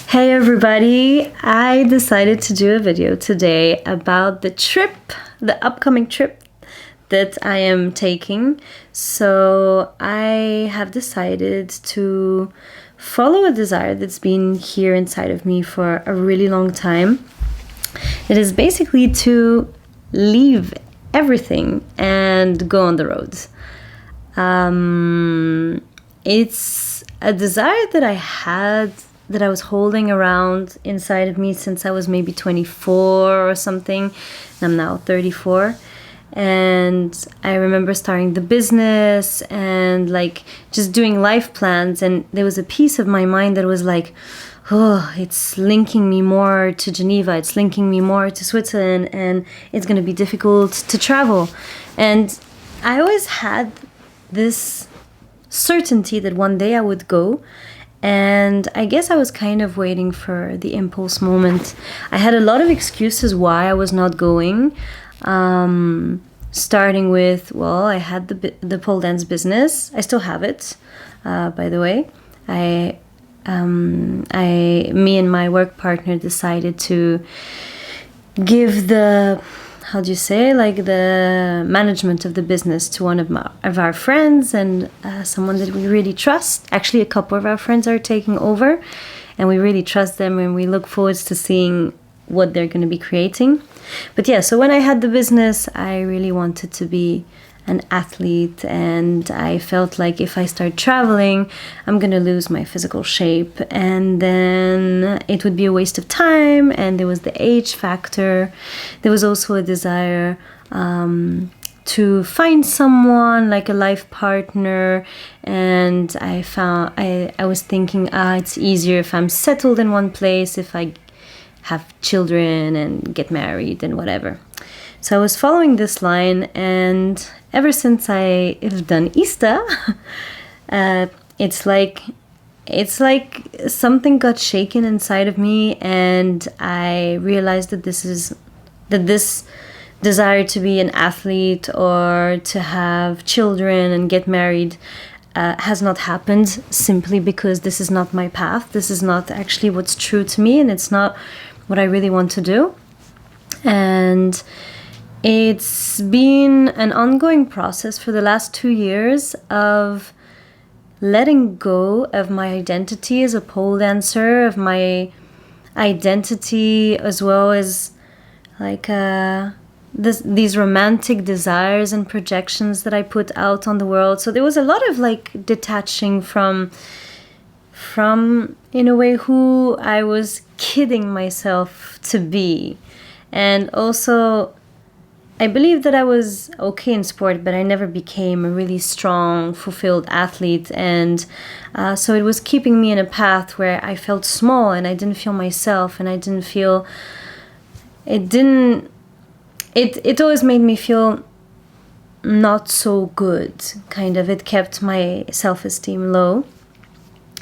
Hey everybody, I decided to do a video today about the upcoming trip that I am taking. So I have decided to follow a desire that's been here inside of me for a really long time. It is basically to leave everything and go on the road. It's a desire that I was holding around inside of me since I was maybe 24 or something. And I'm now 34. And I remember starting the business and just doing life plans. And there was a piece of my mind that was like, oh, it's linking me more to Geneva. It's linking me more to Switzerland. And it's going to be difficult to travel. And I always had this certainty that one day I would go. And I guess I was kind of waiting for the impulse moment. I had a lot of excuses why I was not going. Starting with, I had the pole dance business. I still have it, by the way. Me and my work partner decided to give the management of the business to one of our friends and someone that we really trust. Actually, a couple of our friends are taking over, and we really trust them, and we look forward to seeing what they're going to be creating. But yeah, so when I had the business, I really wanted to be an athlete, and I felt like if I start traveling, I'm going to lose my physical shape, and then it would be a waste of time. And there was the age factor. There was also a desire to find someone like a life partner, and I was thinking, it's easier if I'm settled in one place, if I have children and get married and whatever. So I was following this line, and ever since I have done 𝖬𝖓, it's like something got shaken inside of me, and I realized that this desire to be an athlete or to have children and get married has not happened, simply because this is not my path. This is not actually what's true to me, and it's not what I really want to do. And it's been an ongoing process for the last 2 years of letting go of my identity as a pole dancer, of my identity as well as these romantic desires and projections that I put out on the world. So there was a lot of detaching from in a way who I was kidding myself to be. And also, I believe that I was okay in sport, but I never became a really strong, fulfilled athlete. And so it was keeping me in a path where I felt small, and I didn't feel myself, and I didn't feel... It always made me feel not so good, kind of. It kept my self-esteem low.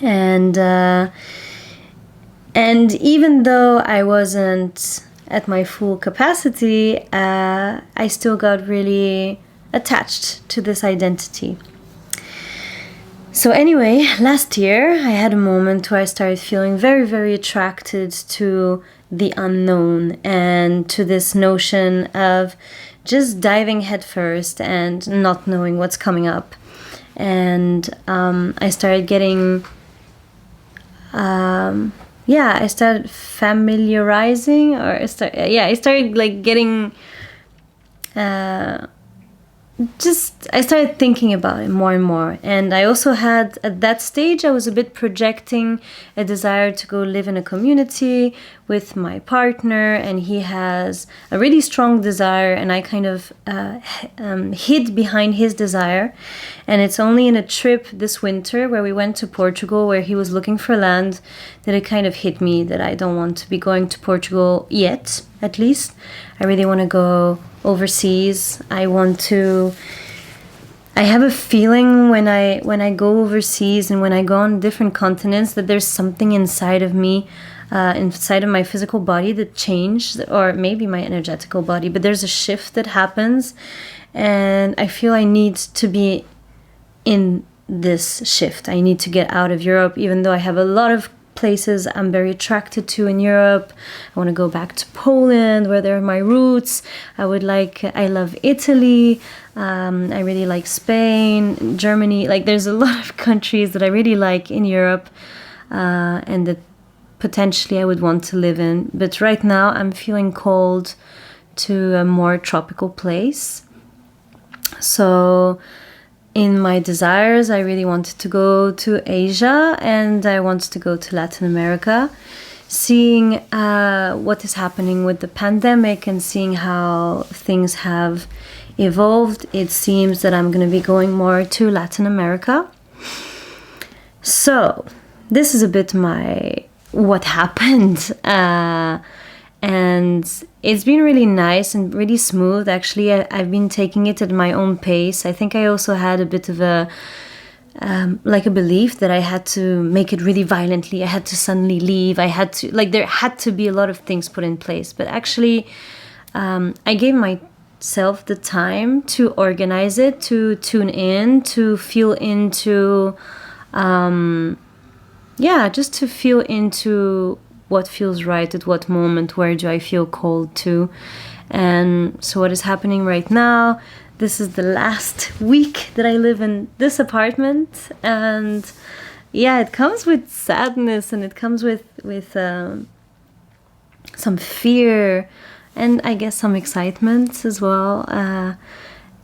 And even though I wasn't at my full capacity, I still got really attached to this identity. So anyway, last year I had a moment where I started feeling very, very attracted to the unknown and to this notion of just diving headfirst and not knowing what's coming up. And I started getting... I started familiarizing, I started getting, I started thinking about it more and more. And I also had, at that stage, I was a bit projecting a desire to go live in a community with my partner, and he has a really strong desire, and I kind of hid behind his desire. And it's only in a trip this winter where we went to Portugal, where he was looking for land, that it kind of hit me that I don't want to be going to Portugal yet, at least. I really want to go overseas. I have a feeling when I go overseas and when I go on different continents, that there's something inside of me, inside of my physical body, that changed, or maybe my energetical body, but there's a shift that happens, and I feel I need to be in this shift. I need to get out of Europe, even though I have a lot of places I'm very attracted to in Europe. I want to go back to Poland, where there are my roots. I love Italy. I really like Spain, Germany. Like, there's a lot of countries that I really like in Europe, and that potentially I would want to live in. But right now I'm feeling called to a more tropical place. So in my desires, I really wanted to go to Asia, and I wanted to go to Latin America, seeing what is happening with the pandemic and seeing how things have evolved. It seems that I'm going to be going more to Latin America. So this is a bit what happened. And it's been really nice and really smooth. Actually, I've been taking it at my own pace. I think I also had a bit of a belief that I had to make it really violently. I had to suddenly leave. There had to be a lot of things put in place. But actually, I gave myself the time to organize it, to tune in, to feel into, just to feel into what feels right at what moment, where do I feel called to. And so what is happening right now, this is the last week that I live in this apartment, and it comes with sadness, and it comes with some fear, and I guess some excitement as well.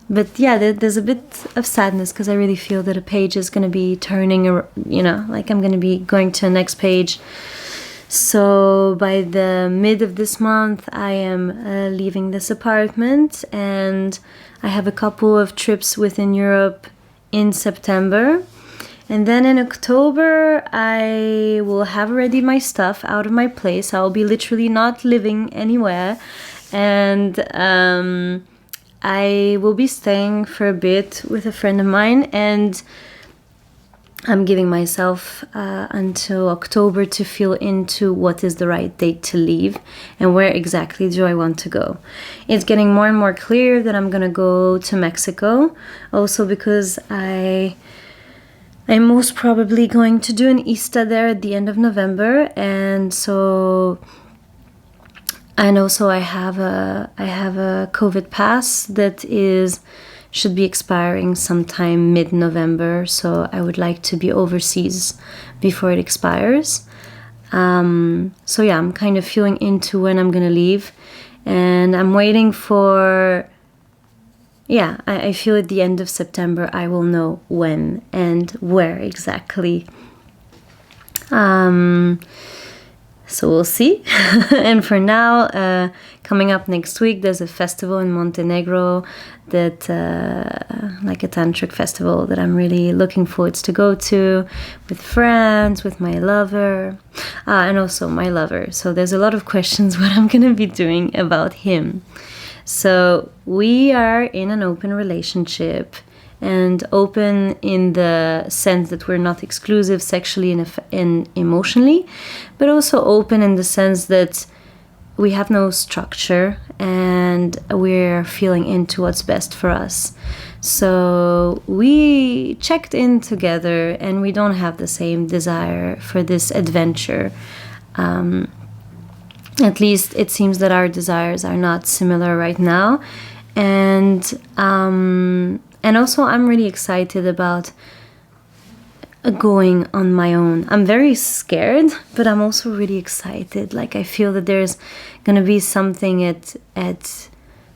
But there's a bit of sadness, because I really feel that a page is going to be turning, I'm going to be going to the next page. So by the mid of this month, I am leaving this apartment, and I have a couple of trips within Europe in September. And then in October, I will have already my stuff out of my place. I'll be literally not living anywhere. And I will be staying for a bit with a friend of mine, and I'm giving myself until October to feel into what is the right date to leave and where exactly do I want to go. It's getting more and more clear that I'm gonna go to Mexico, also because I'm most probably going to do an 𝖲𝖓 there at the end of November, and also I have a COVID pass that should be expiring sometime mid-November, so I would like to be overseas before it expires. I'm kind of feeling into when I'm gonna leave, and I'm waiting for, I feel at the end of September I will know when and where exactly. So we'll see. And for now, coming up next week, there's a festival in Montenegro that, like a tantric festival that I'm really looking forward to go to with friends, with my lover, and also my lover. So there's a lot of questions what I'm going to be doing about him. So we are in an open relationship, and open in the sense that we're not exclusive sexually and emotionally, but also open in the sense that we have no structure and we're feeling into what's best for us. So we checked in together, and we don't have the same desire for this adventure. At least it seems that our desires are not similar right now. And also, I'm really excited about going on my own. I'm very scared, but I'm also really excited. Like, I feel that there's going to be something at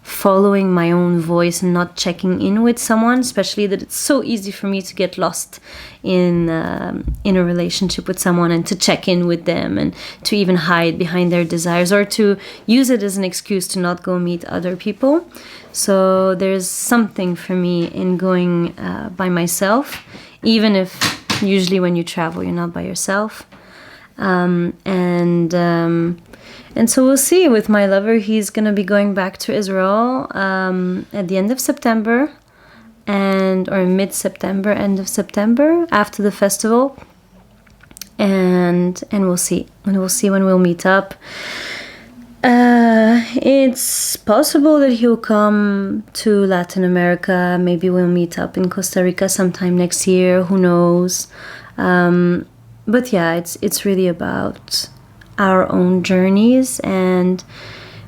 following my own voice and not checking in with someone, especially that it's so easy for me to get lost in a relationship with someone and to check in with them and to even hide behind their desires or to use it as an excuse to not go meet other people. So there's something for me in going by myself, even if usually when you travel, you're not by yourself. And so we'll see. With my lover, he's going to be going back to Israel at the end of September, or mid-September, end of September, after the festival. And we'll see. And we'll see when we'll meet up. It's possible that he'll come to Latin America. Maybe we'll meet up in Costa Rica sometime next year. Who knows? but yeah, it's really about our own journeys, and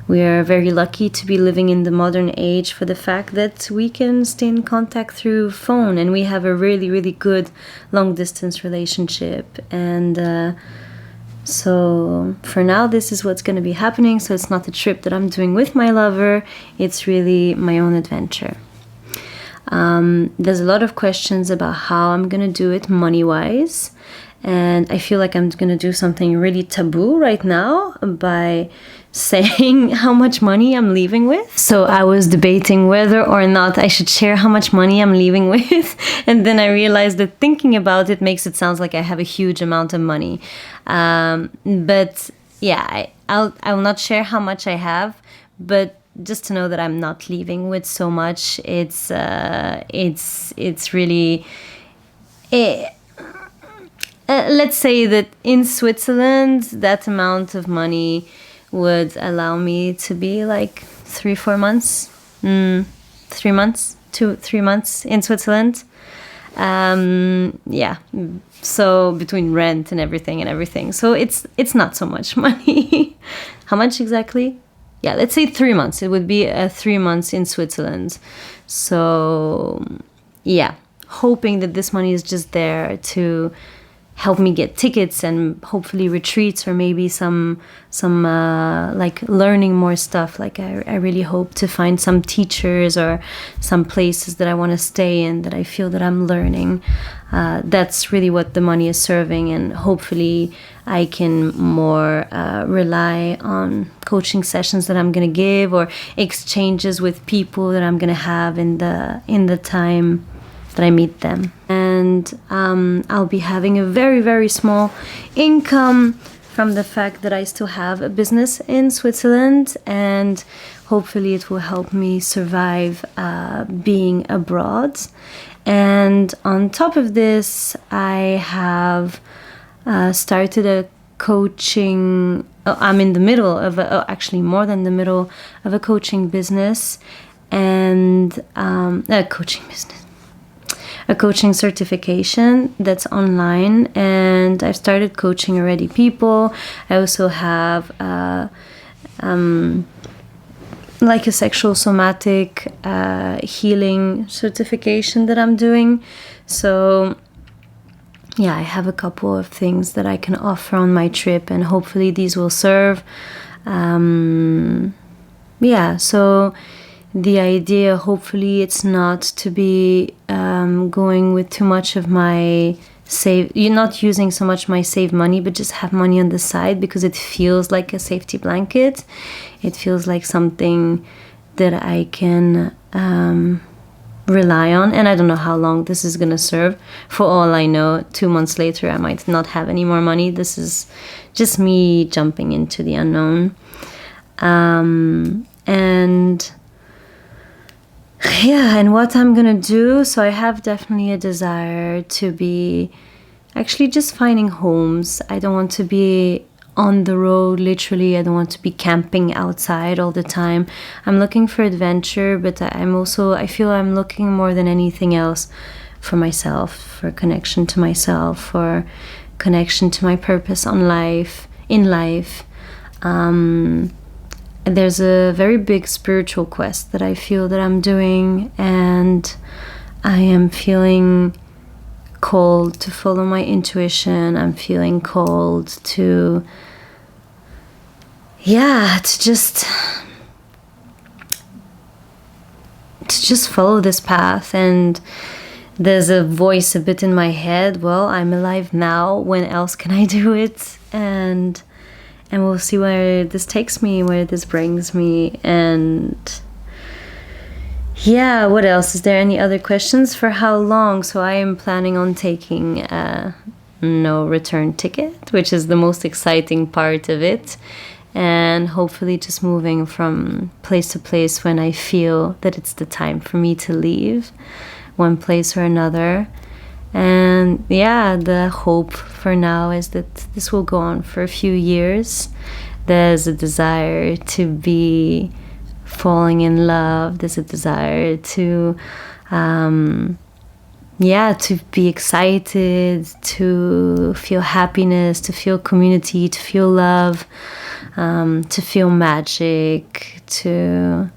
we are very lucky to be living in the modern age for the fact that we can stay in contact through phone, and we have a really, really good long distance relationship. And so for now, this is what's going to be happening. So it's not a trip that I'm doing with my lover. It's really my own adventure. There's a lot of questions about how I'm going to do it money-wise. And I feel like I'm going to do something really taboo right now by saying how much money I'm leaving with. So I was debating whether or not I should share how much money I'm leaving with. And then I realized that thinking about it makes it sound like I have a huge amount of money. But yeah, I will not share how much I have, but just to know that I'm not leaving with so much. It's really... let's say that in Switzerland, that amount of money would allow me to be like 3-4 months. 3 months, 2-3 months in Switzerland. Yeah. So between rent and everything. So it's not so much money. How much exactly? Yeah, let's say 3 months. It would be 3 months in Switzerland. So yeah, hoping that this money is just there to help me get tickets and hopefully retreats, or maybe some like learning more stuff. Like I really hope to find some teachers or some places that I want to stay in that I feel that I'm learning. That's really what the money is serving, and hopefully I can more rely on coaching sessions that I'm going to give, or exchanges with people that I'm going to have in the time that I meet them. And I'll be having a very, very small income from the fact that I still have a business in Switzerland, and hopefully it will help me survive being abroad. And on top of this, I have started a coaching... I'm in the middle of actually more than the middle of a coaching business, and a coaching certification that's online, and I've started coaching already people. I also have like a sexual somatic healing certification that I'm doing. So yeah, I have a couple of things that I can offer on my trip, and hopefully these will serve. Yeah, so the idea, hopefully, it's not to be going with too much of my you're not using so much my saved money, but just have money on the side, because it feels like a safety blanket. It feels like something that I can rely on. And I don't know how long this is going to serve. For all I know, 2 months later, I might not have any more money. This is just me jumping into the unknown. And yeah, and what I'm gonna do, so I have definitely a desire to be actually just finding homes. I don't want to be on the road, literally. I don't want to be camping outside all the time. I'm looking for adventure, but I feel I'm looking more than anything else for myself, for connection to myself, for connection to my purpose in life. There's a very big spiritual quest that I feel that I'm doing, and I am feeling called to follow my intuition. I'm feeling called to just follow this path. And there's a voice a bit in my head, well, I'm alive now, when else can I do it? And we'll see where this takes me, where this brings me. And yeah, what else? Is there any other questions? For how long? So I am planning on taking a no return ticket, which is the most exciting part of it. And hopefully just moving from place to place when I feel that it's the time for me to leave one place or another. And yeah, the hope for now is that this will go on for a few years. There's a desire to be falling in love. There's a desire to yeah, to be excited, to feel happiness, to feel community, to feel love, to feel magic, to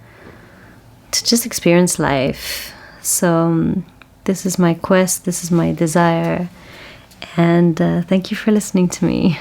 just experience life. So this is my quest, this is my desire, and thank you for listening to me.